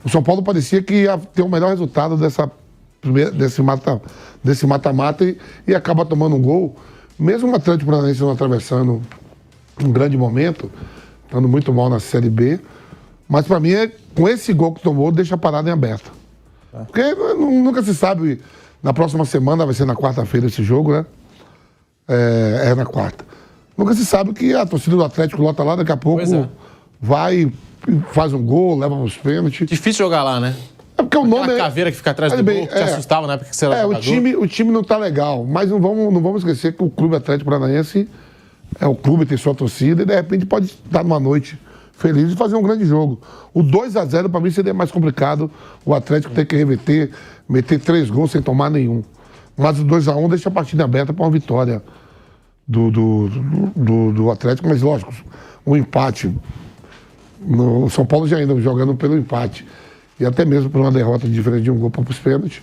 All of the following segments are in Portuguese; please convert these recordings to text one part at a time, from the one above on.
O São Paulo parecia que ia ter o melhor resultado desse mata-mata e acaba tomando um gol. Mesmo o Atlético Paranaense não atravessando um grande momento, estando muito mal na Série B, mas para mim, com esse gol que tomou, deixa a parada em aberto. Porque nunca se sabe, na próxima semana, vai ser na quarta-feira esse jogo, né? É na quarta. Nunca se sabe que a torcida do Atlético lota lá, daqui a pouco vai, faz um gol, leva os pênaltis. Difícil jogar lá, né? É porque o nome Aquela caveira que fica atrás do gol, que te assustava na época que você era jogador. O time não tá legal, mas não vamos esquecer que o Clube Atlético Paranaense é o clube, tem sua torcida, e de repente pode estar numa noite feliz e fazer um grande jogo. O 2-0 para mim seria mais complicado, o Atlético ter que reverter, meter 3 gols sem tomar nenhum. Mas o 2-1 deixa a partida aberta para uma vitória do Atlético, mas lógico, um empate. O São Paulo já ainda jogando pelo empate. E até mesmo por uma derrota de diferença de um gol para os pênaltis,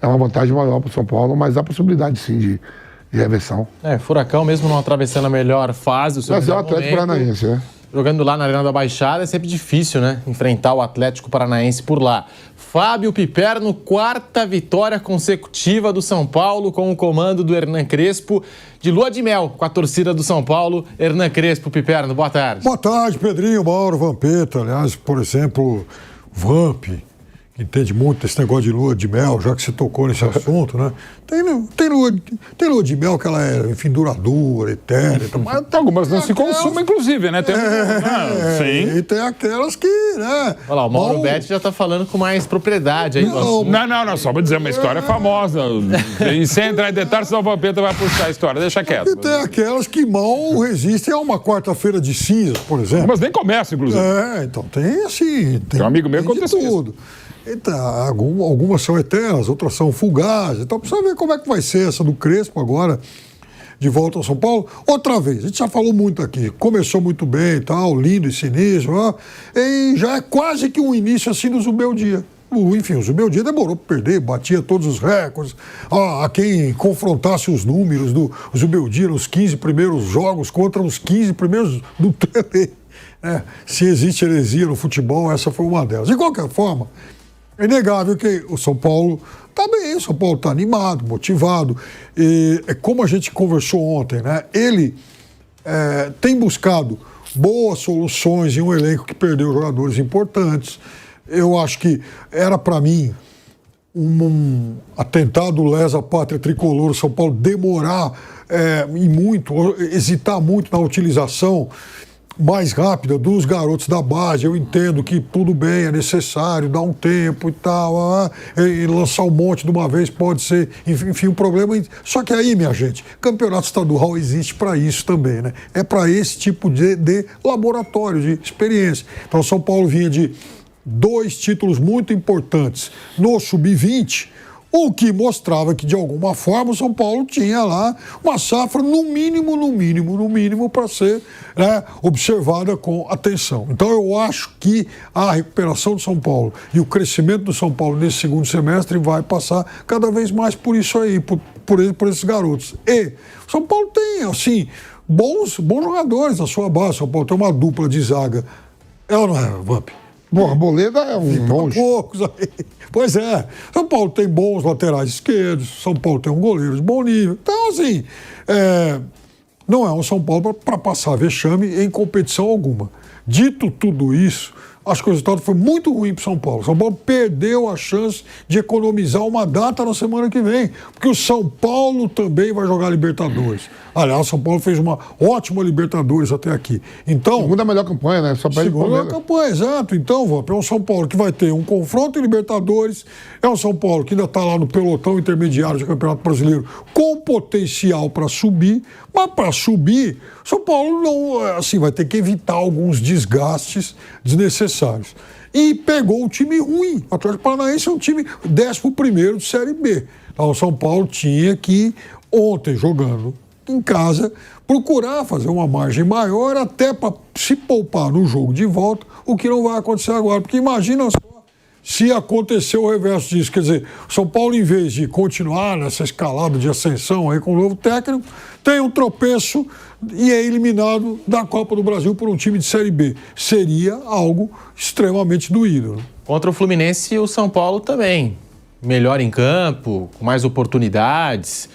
é uma vantagem maior para o São Paulo, mas há possibilidade sim de reversão. Furacão, mesmo não atravessando a melhor fase, o seu mas é o Atlético Paranaense, né? Jogando lá na Arena da Baixada é sempre difícil, né? Enfrentar o Atlético Paranaense por lá. Fábio Piperno, 4ª vitória consecutiva do São Paulo com o comando do Hernan Crespo. De lua de mel com a torcida do São Paulo. Hernan Crespo, Piperno, boa tarde. Boa tarde, Pedrinho, Mauro, Vampeta. Aliás, por exemplo, Vamp, que entende muito desse negócio de lua de mel, já que você tocou nesse assunto, né? Tem lua de mel que ela é, enfim, duradoura, eterna. Mas tem algumas não se consumem, inclusive, né? Sim. E tem aquelas que, né? Olha lá, o Mauro Betti já tá falando com mais propriedade aí. Não, só vou dizer, uma história famosa. E sem entrar em detalhes, senão o Vampeta vai puxar a história, deixa quieto. E tem aquelas que mal resistem a uma quarta-feira de cinzas, por exemplo. Mas nem começa, inclusive. Então tem assim. Tem um amigo meu que aconteceu tudo. Então, algumas são eternas, outras são fugazes. Então precisa ver como é que vai ser essa do Crespo agora, de volta ao São Paulo. Outra vez, a gente já falou muito aqui, começou muito bem e tal, lindo esse início, e já é quase que um início assim do Zubeldia. Enfim, o Zubeldia demorou para perder, batia todos os recordes. A quem confrontasse os números do Zubeldia nos 15 primeiros jogos contra os 15 primeiros do Tele. Se existe heresia no futebol, essa foi uma delas. De qualquer forma, é inegável que o São Paulo está bem, o São Paulo está animado, motivado. E como a gente conversou ontem, né? Ele tem buscado boas soluções em um elenco que perdeu jogadores importantes. Eu acho que era, para mim, um atentado lesa pátria tricolor, o São Paulo demorar e muito, hesitar muito na utilização mais rápida dos garotos da base. Eu entendo que tudo bem, é necessário dar um tempo e tal, e lançar um monte de uma vez pode ser, enfim, um problema. Só que aí, minha gente, campeonato estadual existe para isso também, né? É para esse tipo de laboratório, de experiência. Então, o São Paulo vinha de 2 títulos muito importantes no Sub-20, o que mostrava que, de alguma forma, o São Paulo tinha lá uma safra, no mínimo, para ser observada com atenção. Então, eu acho que a recuperação do São Paulo e o crescimento do São Paulo nesse segundo semestre vai passar cada vez mais por isso aí, por esses garotos. E o São Paulo tem, assim, bons jogadores na sua base. O São Paulo tem uma dupla de zaga. É ou não é, Vamp? Bom, a Boleda é um monge. Poucos aí. Pois é. São Paulo tem bons laterais esquerdos, São Paulo tem um goleiro de bom nível. Então, assim, não é um São Paulo para passar vexame em competição alguma. Dito tudo isso, acho que o resultado foi muito ruim para o São Paulo. O São Paulo perdeu a chance de economizar uma data na semana que vem, porque o São Paulo também vai jogar Libertadores. Aliás, o São Paulo fez uma ótima Libertadores até aqui. Então, segunda melhor campanha, né? Só perde segunda melhor campanha, exato. Então, Vamp, é um São Paulo que vai ter um confronto em Libertadores, é um São Paulo que ainda está lá no pelotão intermediário do Campeonato Brasileiro, com potencial para subir, mas para subir, São Paulo não, assim, vai ter que evitar alguns desgastes desnecessários. E pegou um time ruim. O Atlético Paranaense é um time 11º de Série B. Então, o São Paulo tinha que, ontem, jogando em casa, procurar fazer uma margem maior até para se poupar no jogo de volta, o que não vai acontecer agora. Porque imagina só, se acontecer o reverso disso. Quer dizer, o São Paulo, em vez de continuar nessa escalada de ascensão aí com o novo técnico, tem um tropeço e é eliminado da Copa do Brasil por um time de Série B. Seria algo extremamente doído. Contra o Fluminense, o São Paulo também. Melhor em campo, com mais oportunidades.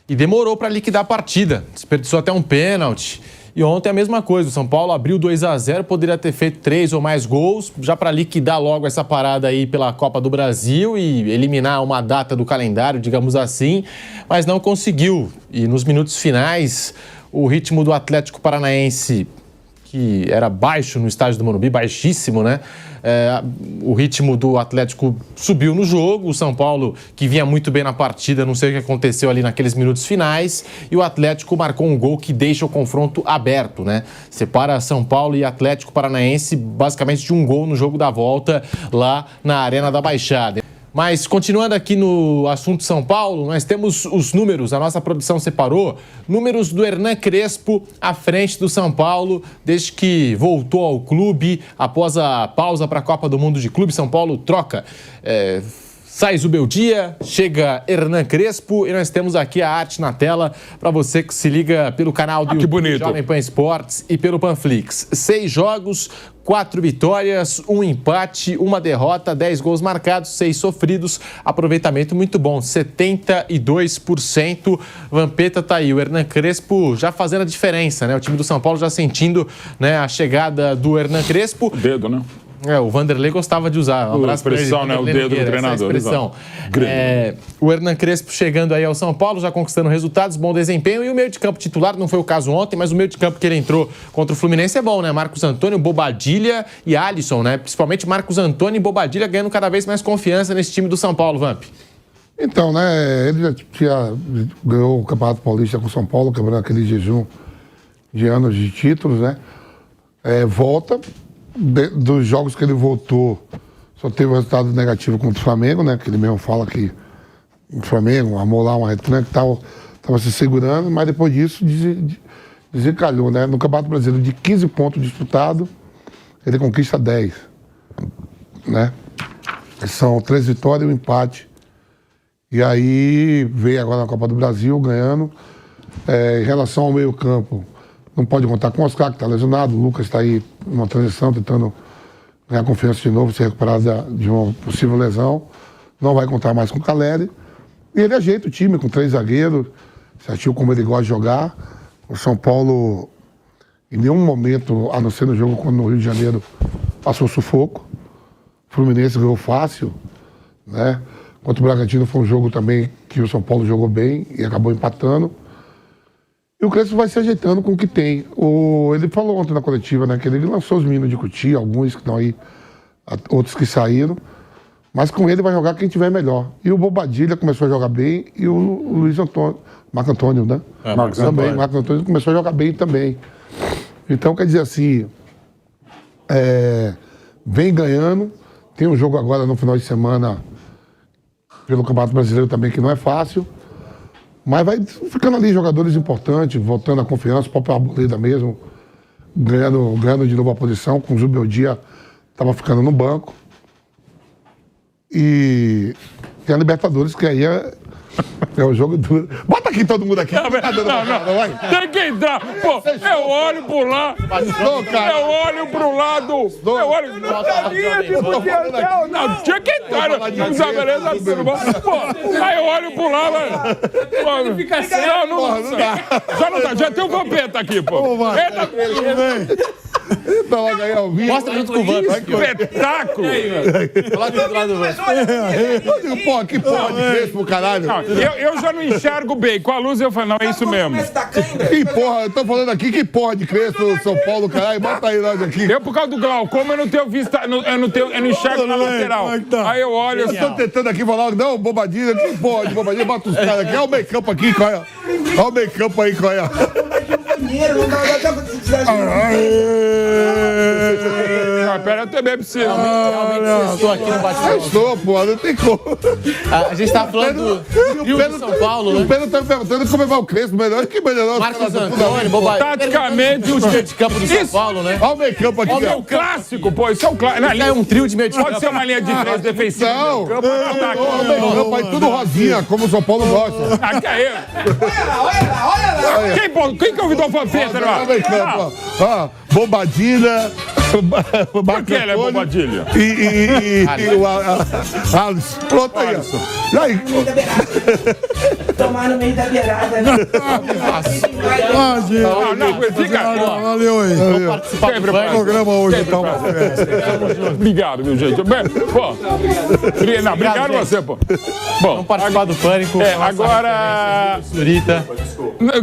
E demorou para liquidar a partida. Desperdiçou até um pênalti. E ontem a mesma coisa. O São Paulo abriu 2-0, poderia ter feito 3 ou mais gols, já para liquidar logo essa parada aí pela Copa do Brasil e eliminar uma data do calendário, digamos assim, mas não conseguiu. E nos minutos finais, o ritmo do Atlético Paranaense, que era baixo no estádio do Morumbi, baixíssimo, né? O ritmo do Atlético subiu no jogo, o São Paulo, que vinha muito bem na partida, não sei o que aconteceu ali naqueles minutos finais, e o Atlético marcou um gol que deixa o confronto aberto, né? Separa São Paulo e Atlético Paranaense basicamente de um gol no jogo da volta lá na Arena da Baixada. Mas, continuando aqui no assunto São Paulo, nós temos os números, a nossa produção separou, números do Hernan Crespo à frente do São Paulo, desde que voltou ao clube, após a pausa para a Copa do Mundo de Clube. São Paulo troca, sai Zubeldia, chega Hernan Crespo e nós temos aqui a arte na tela para você que se liga pelo canal do YouTube Jovem Pan Esportes e pelo Panflix. 6 jogos, 4 vitórias, 1 empate, 1 derrota, 10 gols marcados, 6 sofridos, aproveitamento muito bom, 72%. Vampeta tá aí, o Hernan Crespo já fazendo a diferença, né? O time do São Paulo já sentindo, né, a chegada do Hernan Crespo. O dedo, né? O Vanderlei gostava de usar. Um abraço para ele, né? O dedo do treinador. Expressão. O Hernan Crespo chegando aí ao São Paulo, já conquistando resultados, bom desempenho. E o meio de campo titular, não foi o caso ontem, mas o meio de campo que ele entrou contra o Fluminense é bom, né? Marcos Antônio, Bobadilha e Alisson, né? Principalmente Marcos Antônio e Bobadilha ganhando cada vez mais confiança nesse time do São Paulo, Vamp. Então, né? Ele já ganhou o Campeonato Paulista com o São Paulo, quebrando aquele jejum de anos de títulos, né? Volta. Dos jogos que ele voltou, só teve um resultado negativo contra o Flamengo, né? Que ele mesmo fala que o Flamengo amou lá uma retranca que estava se segurando, mas depois disso desencalhou, né? No Campeonato Brasileiro, de 15 pontos disputados, ele conquista 10, né? São 3 vitórias e 1 empate. E aí veio agora na Copa do Brasil ganhando. Em relação ao meio-campo, não pode contar com o Oscar, que está lesionado. O Lucas está aí numa transição, tentando ganhar confiança de novo, se recuperar de uma possível lesão. Não vai contar mais com o Caleri. E ele ajeita o time com 3 zagueiros, certinho como ele gosta de jogar. O São Paulo, em nenhum momento, a não ser no jogo quando no Rio de Janeiro, passou sufoco. O Fluminense ganhou fácil, né? Contra o Bragantino foi um jogo também que o São Paulo jogou bem e acabou empatando. E o Crespo vai se ajeitando com o que tem. Ele falou ontem na coletiva, né, que ele lançou os meninos de Cotia, alguns que estão aí, outros que saíram, mas com ele vai jogar quem tiver melhor. E o Bobadilha começou a jogar bem e o Luiz Antônio, Marco Antônio, né? Marcos Antônio. Marco Antônio começou a jogar bem também. Então, quer dizer assim, vem ganhando, tem um jogo agora no final de semana pelo Campeonato Brasileiro também, que não é fácil. Mas vai ficando ali jogadores importantes, voltando a confiança, o próprio Arboleda mesmo, ganhando de novo a posição, com o Zubeldia estava ficando no banco. E tem a Libertadores, que aí é o jogo duro. Bota aqui todo mundo aqui. Não. Tem que entrar. Pô, eu olho pro lado. Eu olho pro lado. Eu olho. Não, tinha que entrar. Não sabe, beleza? Pô, aí eu olho pro lado. Não dá. Já não dá. Já tem o Vampeta aqui, pô. Então, mostra junto com o Vamp. Espetáculo. Coloca do lado do Vamp. Pô, que porra de Crespo, caralho. Eu já não enxergo bem. Com a luz eu falo, não, é isso mesmo. Que porra, eu tô falando aqui, que porra de Crespo, São Paulo, caralho. Bota aí nós aqui. Eu, por causa do glaucoma, eu não tenho vista, eu não enxergo na lateral. Aí eu olho assim. Eu tô tentando aqui falar, não, Bobadilha, que porra de Bobadilha, bota os caras aqui. Olha o meio campo aqui, olha. Olha o meio campo aí, olha. dinheiro, não dá pra precisar. Pera, eu também preciso. Realmente estou aqui no bate-pronto. Estou, pô, não tem como. A gente tá falando do Rio de São Paulo, O né? Pedro tá me perguntando como vai o Crespo, melhor que melhorou. Marcos Antônio, bobagem. Taticamente, O meio de campo do São Paulo, né? Olha o meio campo aqui. Isso é um clássico, pô. Isso é um clássico. É um trio de meio de Pode campo. ser uma linha de três defensiva. Não, Campo, ataque. o meio campo aí tudo rosinha, como o São Paulo gosta. Aqui é ele. Olha lá. Quem convidou o Vampeta lá? Olha o meio campo, ó. Bobadilha. Por que ela é bobadilha? E o Alisson. Pronto aí, Alisson. ó. E aí? Tomar no meio da beirada. Não, fica. Valeu aí. Vamos participar do Sempre O Pânico. programa hoje tá uma festa. Obrigado, meu gente. Bem, pô. Não, obrigado você, pô. Bom, Vamos participar do Pânico. agora. Surita.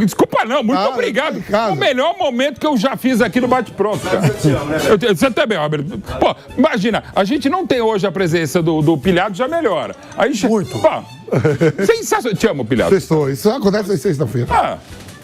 Desculpa, não. Muito obrigado. obrigado. O melhor momento que eu já fiz aqui no Bate Pronto, cara. Você também, Roberto. Pô, imagina, a gente não tem hoje a presença do Pilhado, já melhora. Aí, Muito. Pô, sensacional. Te amo, Pilhado. Sextou. Isso acontece na sexta-feira. Ah,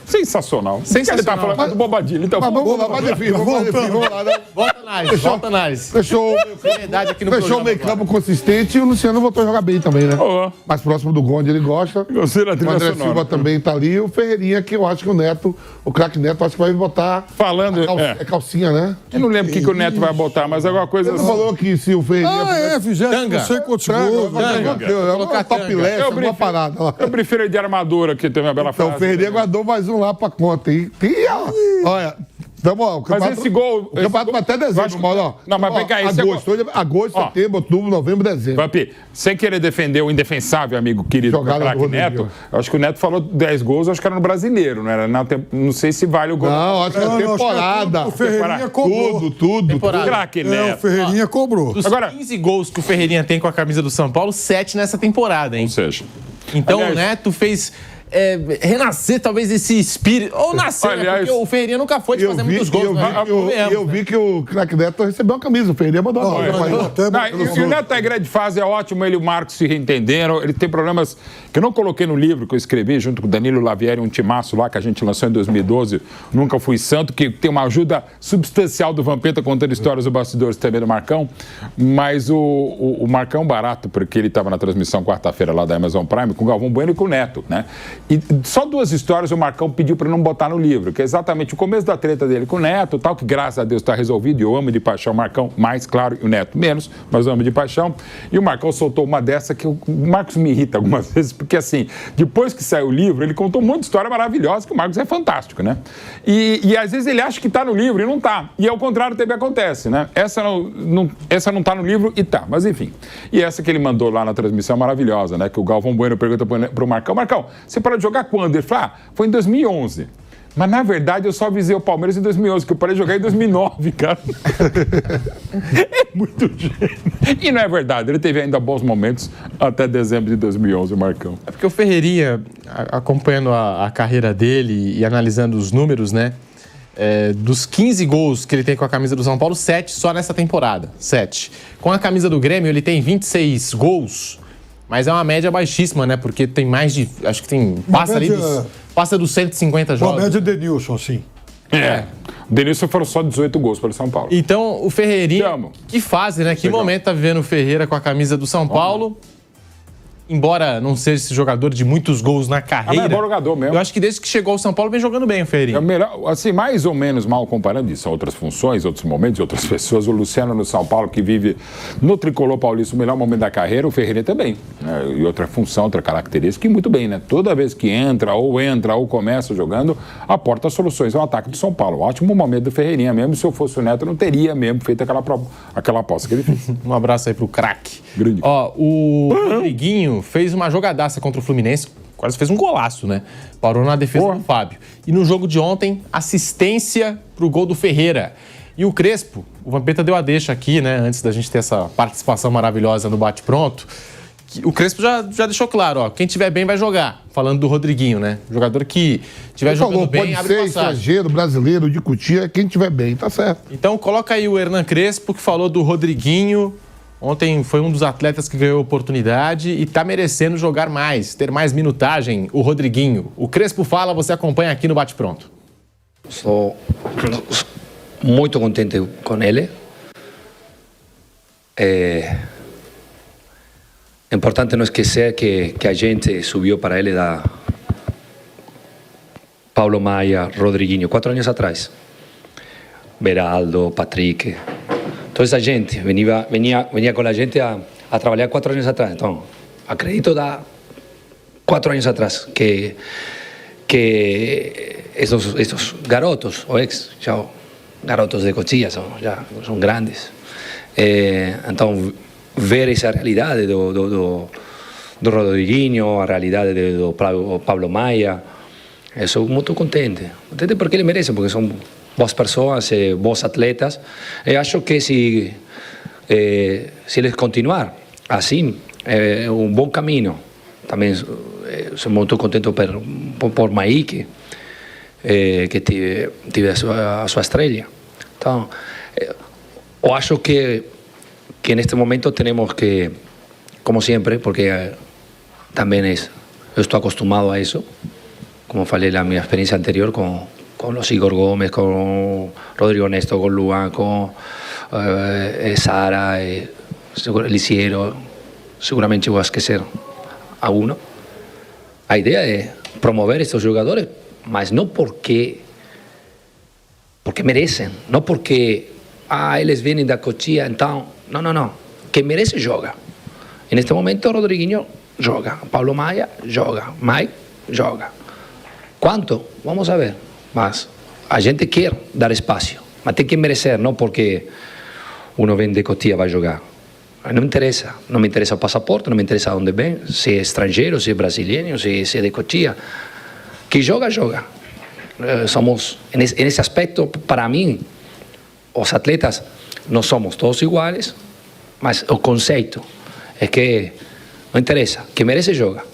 sensacional. Ele tá falando do Bobadilha, então. Mas vamos lá, vamos lá, né? Volta análise, volta análise. Fechou. Seriedade aqui no Fechou o programa. meio campo consistente e o Luciano voltou a jogar bem também, né? Ó. Mais próximo do gol onde ele gosta. Gostei da O trilha André sonora. Silva também tá ali. O Ferreirinha, que eu acho que o Neto, o craque Neto, acho que vai botar. Falando. É calcinha, né? Eu não lembro o que o Neto vai botar, mas alguma coisa Ele assim. falou que se o Ferreirinha. Ah, é, fizesse Tanga. não sei quantos gols. Colocar Top tanga. leste, Eu uma prefiro- parada lá. Eu prefiro ele de armadura, que tem uma bela Então frase. o Ferreirinha guardou mais um lá pra conta, hein? Olha, tamo, ó, o Mas campeonato- esse gol. O campeonato vai até eu dezembro, acho que- Mauro. Ó. Não, mas Ó, vem cá, esse é agosto, Ó. setembro, outubro, novembro, dezembro. Vampi, sem querer defender o indefensável amigo querido do Jogada do craque Rodrigo. Neto, eu acho que o Neto falou 10 gols, acho que era no brasileiro, não era? Não sei se vale o gol. Não, acho que é Não, não, temporada. O Ferreirinha cobrou. Tudo. Temporada. Craque É, o Neto. Ferreirinha cobrou. Dos Agora- 15 gols que o Ferreirinha tem com a camisa do São Paulo, 7 nessa temporada, hein? Ou seja, Então aliás- o Neto fez renascer talvez esse espírito. Ou nascer, né? Aliás- Porque o Ferreirinha nunca foi de Eu fazer vi, muitos gols. eu, vi, né? eu vi que o craque Neto recebeu uma camisa. O Ferreirinha mandou uma camisa pra ele. Até Não, e o Neto tá em grande fase, é ótimo, ele e o Marcos se reentenderam, ele tem problemas que eu não coloquei no livro que eu escrevi junto com o Danilo Lavieri, um timaço lá que a gente lançou em 2012, Nunca Fui Santo, que tem uma ajuda substancial do Vampeta contando histórias do bastidores também do Marcão, mas o Marcão barato, porque ele estava na transmissão quarta-feira lá da Amazon Prime com o Galvão Bueno e com o Neto, né? E só 2 histórias o Marcão pediu para não botar no livro, que é exatamente o começo da treta dele com o Neto, tal, que graças a Deus está resolvido, e eu amo de paixão o Marcão, mais claro, e o Neto menos, mas eu amo de paixão. E o Marcão soltou uma dessa que o Marcos me irrita algumas vezes, porque assim, depois que saiu o livro, ele contou um monte de história maravilhosa, que o Marcos é fantástico, né? E às vezes ele acha que está no livro e não está. E ao contrário também acontece, né? Essa não está no livro e tá, mas enfim. E essa que ele mandou lá na transmissão é maravilhosa, né? Que o Galvão Bueno pergunta pro Marcão: Marcão, você parou de jogar quando? Ele fala: foi em 2011. Mas, na verdade, eu só avisei o Palmeiras em 2011, que eu parei de jogar em 2009, cara. É muito gênio. E não é verdade, ele teve ainda bons momentos até dezembro de 2011, o Marcão. É porque o Ferreirinha, acompanhando a carreira dele e analisando os números, né? Dos 15 gols que ele tem com a camisa do São Paulo, 7 só nessa temporada. 7. Com a camisa do Grêmio, ele tem 26 gols, mas é uma média baixíssima, né? Porque tem mais de. Acho que tem. Passa dos 150 Uma jogos. média de Denilson, assim. O Denilson foram só 18 gols para o São Paulo. Então, o Ferreirinha, Te amo. que fase, né? Que Legal. momento tá vivendo o Ferreira com a camisa do São Paulo? Embora não seja esse jogador de muitos gols na carreira. mas é bom jogador mesmo. Eu acho que desde que chegou ao São Paulo vem jogando bem o Ferreirinha. É o melhor, assim, mais ou menos mal comparando isso a outras funções, outros momentos, outras pessoas. O Luciano no São Paulo, que vive no tricolor paulista o melhor momento da carreira, o Ferreira também. Né? E outra função, outra característica, e muito bem, né? Toda vez que entra ou começa jogando, aporta soluções ao ataque do São Paulo. Ótimo momento do Ferreirinha mesmo. Se eu fosse o Neto, eu não teria mesmo feito aquela aposta que ele fez. Um abraço aí pro craque. Grande. Ó, o Rodriguinho fez uma jogadaça contra o Fluminense, quase fez um golaço, né? Parou na defesa do Fábio. E no jogo de ontem, assistência pro gol do Ferreira. E o Crespo, o Vampeta deu a deixa aqui, né? Antes da gente ter essa participação maravilhosa no Bate-Pronto. O Crespo já deixou claro, ó. Quem tiver bem vai jogar. Falando do Rodriguinho, né? Jogador que tiver jogando Falou, bem, pode abre ser passagem. estrangeiro, brasileiro, de Cotia, quem tiver bem, tá certo. Então coloca aí o Hernan Crespo, que falou do Rodriguinho. Ontem foi um dos atletas que ganhou oportunidade e tá merecendo jogar mais, ter mais minutagem, o Rodriguinho. O Crespo fala, você acompanha aqui no Bate Pronto. Estou muito contente com ele. É importante não esquecer que a gente subiu para ele da Pablo Maia, Rodriguinho, 4 anos atrás. Beraldo, Patrick, toda essa gente venía com a gente a trabalhar 4 anos atrás. Então, acredito da 4 anos atrás que estos garotos, o ex, já garotos de Cotia, são grandes. Então, ver essa realidade do Rodriguinho, a realidade do Pablo Maia, eu sou muito contente. Contente porque ele merece, porque são boas pessoas, bons atletas. Eu acho que se eles continuar assim, é um bom caminho. Também sou muito contente por Maique, que tive a sua estrela. Então, eu acho que neste momento temos que, como sempre, porque também eu estou acostumado a isso, como falei na minha experiência anterior com los Igor Gómez, con Rodrigo Néstor, con Luan, con Sara, Lisiero, seguramente voy a esquecer a uno. A idea es promover estos jugadores, mas no porque merecen, no porque eles vienen da Cotia, então, no, que merece joga. En este momento Rodriguinho joga, Pablo Maia joga, Mike joga. ¿Cuánto? Vamos a ver. Mas a gente quer dar espaço, mas tem que merecer, não porque uno vem de Cotia vai jogar. Não me interessa o passaporte, não me interessa onde vem, se é estrangeiro, se é brasileiro, se é de Cotia. Que joga. Somos, nesse aspecto, para mim, os atletas não somos todos iguais, mas o conceito é que não interessa, que merece joga.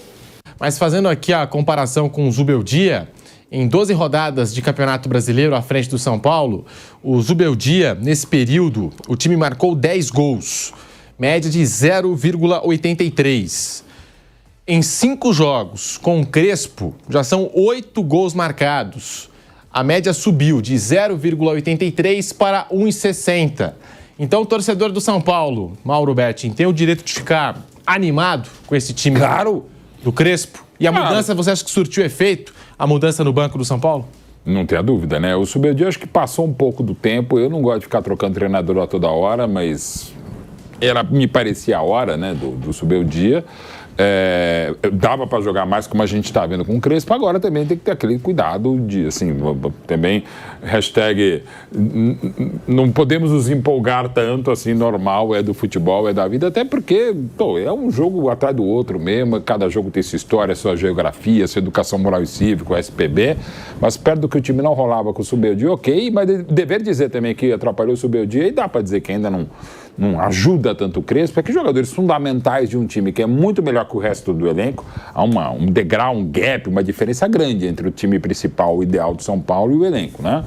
Mas fazendo aqui a comparação com o Zubeldia, em 12 rodadas de Campeonato Brasileiro à frente do São Paulo, o Zubeldia, nesse período, o time marcou 10 gols, média de 0,83. Em 5 jogos com o Crespo, já são 8 gols marcados. A média subiu de 0,83 para 1,60. Então, o torcedor do São Paulo, Mauro Betting, tem o direito de ficar animado com esse time do Crespo? E a mudança, você acha que surtiu efeito? A mudança no banco do São Paulo? Não tem a dúvida, né? O Zubeldia acho que passou um pouco do tempo. Eu não gosto de ficar trocando treinador a toda hora, mas me parecia a hora, né, do Zubeldia. Dava para jogar mais, como a gente está vendo com o Crespo. Agora também tem que ter aquele cuidado de, assim, também hashtag não podemos nos empolgar tanto, assim, normal, é do futebol, é da vida, até porque é um jogo atrás do outro mesmo, cada jogo tem sua história, sua geografia, sua educação moral e cívica, o SPB, mas perto do que o time não rolava com o Zubeldia, ok, mas dever dizer também que atrapalhou o Zubeldia, e dá para dizer que ainda não ajuda tanto o Crespo, é que jogadores fundamentais de um time que é muito melhor que o resto do elenco, há um degrau, um gap, uma diferença grande entre o time principal, o ideal do São Paulo e o elenco, né?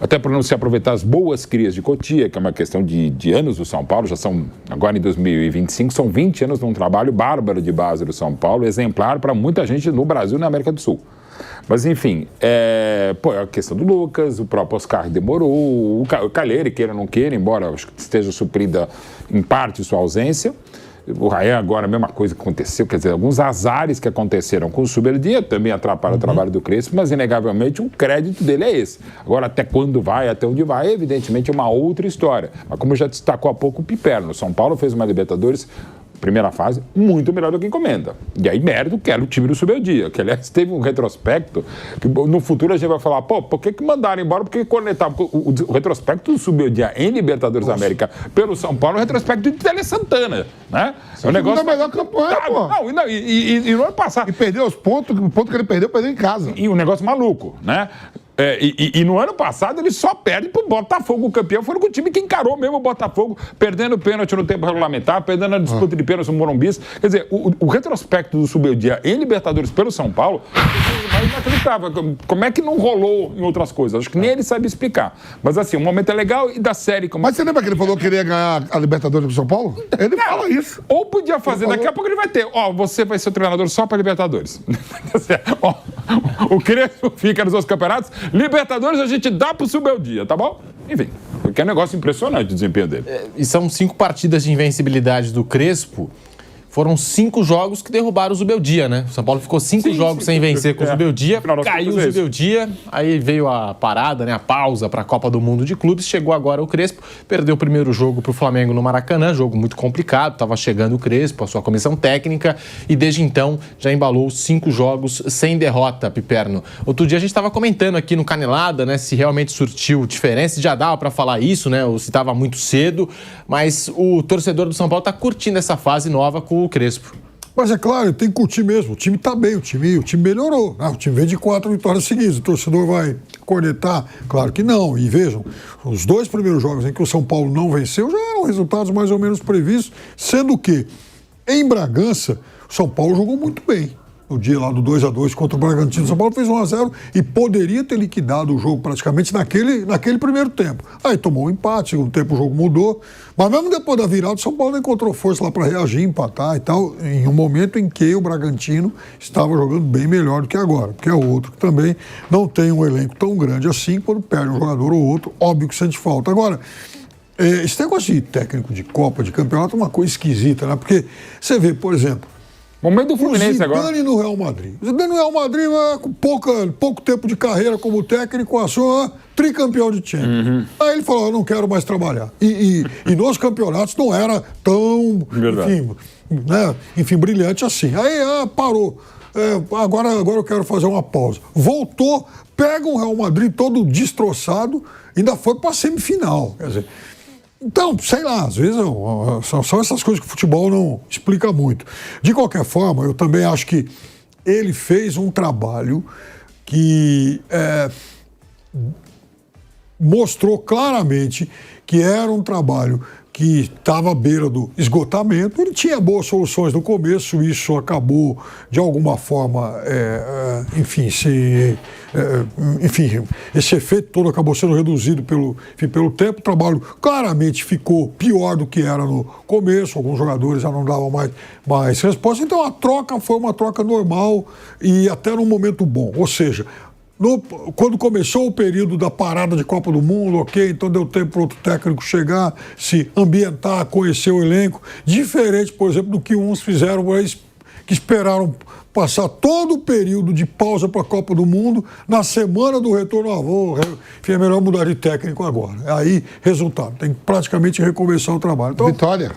Até para não se aproveitar as boas crias de Cotia, que é uma questão de anos do São Paulo, já são, agora em 2025, são 20 anos de um trabalho bárbaro de base do São Paulo, exemplar para muita gente no Brasil e na América do Sul. Mas, enfim, a questão do Lucas, o próprio Oscar demorou, o Calheri, queira ou não queira, embora acho que esteja suprida em parte sua ausência. O Raé agora, a mesma coisa que aconteceu, quer dizer, alguns azares que aconteceram com o Zubeldia também atrapalham o trabalho do Crespo, mas, inegavelmente, o crédito dele é esse. Agora, até quando vai, até onde vai, evidentemente, é uma outra história. Mas, como já destacou há pouco o Piperno, o São Paulo fez uma Libertadores primeira fase, muito melhor do que encomenda. E aí, mérito que era o time do Zubeldia, que, aliás, teve um retrospecto, que no futuro a gente vai falar, por que mandaram embora? Porque quando ele estava... O retrospecto do Zubeldia em Libertadores da América pelo São Paulo é o retrospecto de Tele Santana, né? É um negócio... da melhor campanha, pô. E no ano passado... E perdeu os pontos, o ponto que ele perdeu em casa. E um negócio maluco, né? E no ano passado ele só perde pro Botafogo, o campeão. Foi o time que encarou mesmo o Botafogo, perdendo pênalti no tempo regulamentar, perdendo a disputa de pênalti no Morumbi. Quer dizer, o retrospecto do Zubeldia em Libertadores pelo São Paulo é inacreditável. Como é que não rolou em outras coisas? Acho que nem ele sabe explicar. Mas assim, o momento é legal e da série... Mas você lembra que ele falou que queria ganhar a Libertadores com o São Paulo? Ele fala isso. Ou podia fazer, daqui a pouco ele vai ter. Você vai ser o treinador só para Libertadores. O Crespo fica nos outros campeonatos Libertadores a gente dá pro Zubeldia, tá bom? Enfim, porque é um negócio impressionante o desempenho dele. E são 5 partidas de invencibilidade do Crespo. Foram 5 jogos que derrubaram o Zubeldia, né? O São Paulo ficou 5 jogos sem vencer com o Zubeldia, caiu o Zubeldia, aí veio a parada, né? A pausa para a Copa do Mundo de Clubes, chegou agora o Crespo, perdeu o primeiro jogo para o Flamengo no Maracanã, jogo muito complicado, estava chegando o Crespo, a sua comissão técnica, e desde então já embalou 5 jogos sem derrota, Piperno. Outro dia a gente estava comentando aqui no Canelada, né? Se realmente surtiu diferença, já dava para falar isso, né? Ou se estava muito cedo, mas o torcedor do São Paulo está curtindo essa fase nova com o Crespo. Mas é claro, tem que curtir mesmo. O time está bem, o time melhorou. O time vem de 4 vitórias seguidas. O torcedor vai cornetar? Claro que não. E vejam, os 2 primeiros jogos em que o São Paulo não venceu já eram resultados mais ou menos previstos, sendo que em Bragança, o São Paulo jogou muito bem. No dia lá do 2-2 contra o Bragantino, o São Paulo fez 1-0 e poderia ter liquidado o jogo praticamente naquele primeiro tempo. Aí tomou um empate, segundo tempo o jogo mudou, mas mesmo depois da virada, o São Paulo encontrou força lá para reagir, empatar e tal, em um momento em que o Bragantino estava jogando bem melhor do que agora, porque é outro que também não tem um elenco tão grande assim, quando perde um jogador ou outro, óbvio que sente falta. Agora, esse negócio de técnico de Copa, de campeonato, é uma coisa esquisita, né? Porque você vê, por exemplo, momento do Fluminense agora. O Zidane no Real Madrid. O Zidane no Real Madrid, com pouco tempo de carreira como técnico, achou tricampeão de Champions. Aí ele falou, eu não quero mais trabalhar. E nos campeonatos não era tão, enfim, brilhante assim. Aí parou. Agora eu quero fazer uma pausa. Voltou, pega um Real Madrid todo destroçado, ainda foi para a semifinal. Quer dizer, então, sei lá, às vezes são essas coisas que o futebol não explica muito. De qualquer forma, eu também acho que ele fez um trabalho que mostrou claramente que era um trabalho que estava à beira do esgotamento. Ele tinha boas soluções no começo, isso acabou, de alguma forma, esse efeito todo acabou sendo reduzido pelo tempo. O trabalho claramente ficou pior do que era no começo, alguns jogadores já não davam mais resposta. Então a troca foi uma troca normal e até num momento bom. Ou seja, quando começou o período da parada de Copa do Mundo, ok, então deu tempo para outro técnico chegar, se ambientar, conhecer o elenco, diferente, por exemplo, do que uns fizeram, que esperaram passar todo o período de pausa para a Copa do Mundo, na semana do retorno, enfim, é melhor mudar de técnico agora. Aí, resultado, tem que praticamente recomeçar o trabalho. Então, Vitória,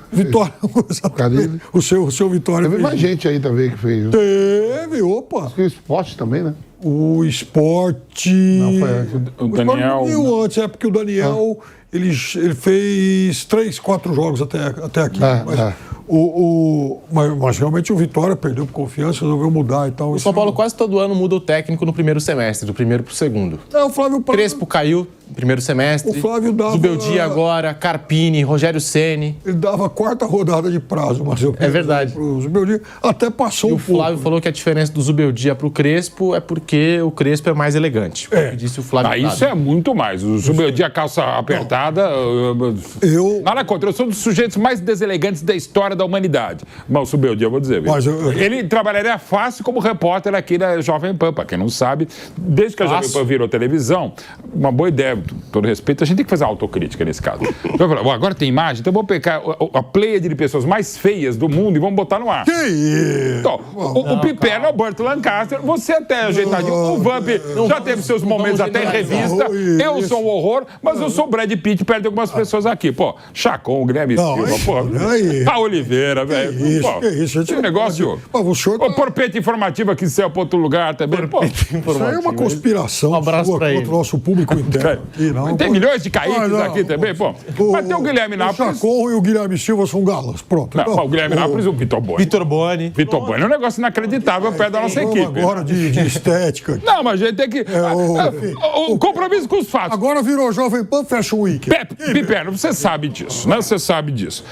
o seu Vitória. Teve mais gente aí também que fez. Teve, opa. O Esporte também, né? O Esporte... Não, foi antes. O Daniel... Antes, porque o Daniel, ele fez 3, 4 jogos até aqui. Mas realmente o Vitória perdeu por confiança, resolveu mudar e tal. O São Paulo quase todo ano muda o técnico no primeiro semestre, do primeiro para o segundo. O Flávio Crespo caiu no primeiro semestre. O Flávio dava... Zubeldia agora, Carpini, Rogério Ceni. Ele dava a 4ª rodada de prazo, mas eu... É verdade. O Zubeldia até passou e o Flávio falou que a diferença do Zubeldia para o Crespo é porque o Crespo é mais elegante. Disse o Flávio. Isso é muito mais. O Zubeldia, calça apertada... Nada contra. Eu sou um dos sujeitos mais deselegantes da história da humanidade. Mas o Zubeldia, eu vou dizer. Ele trabalharia fácil como repórter aqui da Jovem Pan. Para quem não sabe, desde que a Jovem Pan virou televisão, uma boa ideia, com todo respeito, a gente tem que fazer autocrítica nesse caso. Então, agora tem imagem, então vamos pegar a pleiade de pessoas mais feias do mundo e vamos botar no ar. Então, o Piperno é o Burt Lancaster, você até é ajeitadinho, o Vamp já teve seus momentos até em revista, eu sou um horror, mas eu sou o Brad Pitt perto de algumas pessoas aqui. Pô, Chacon, o Guilherme Silva, a Oliveira, velho. Isso, esse negócio. O porpete informativo aqui saiu para outro lugar também. Isso aí é uma conspiração contra o nosso público interno. Tem milhões de caídos aqui também, pô. Mas tem o Guilherme Nápoles. O Chacon e o Guilherme Silva são galãs, pronto. O Guilherme Nápoles e o Vitor Boni. Vitor Boni é um negócio inacreditável perto da nossa equipe. Agora de estética. Não, mas a gente tem que... O compromisso com os fatos. Agora virou Jovem Pan, fecha o Wiki. Piperno, você sabe disso, né? Você sabe disso.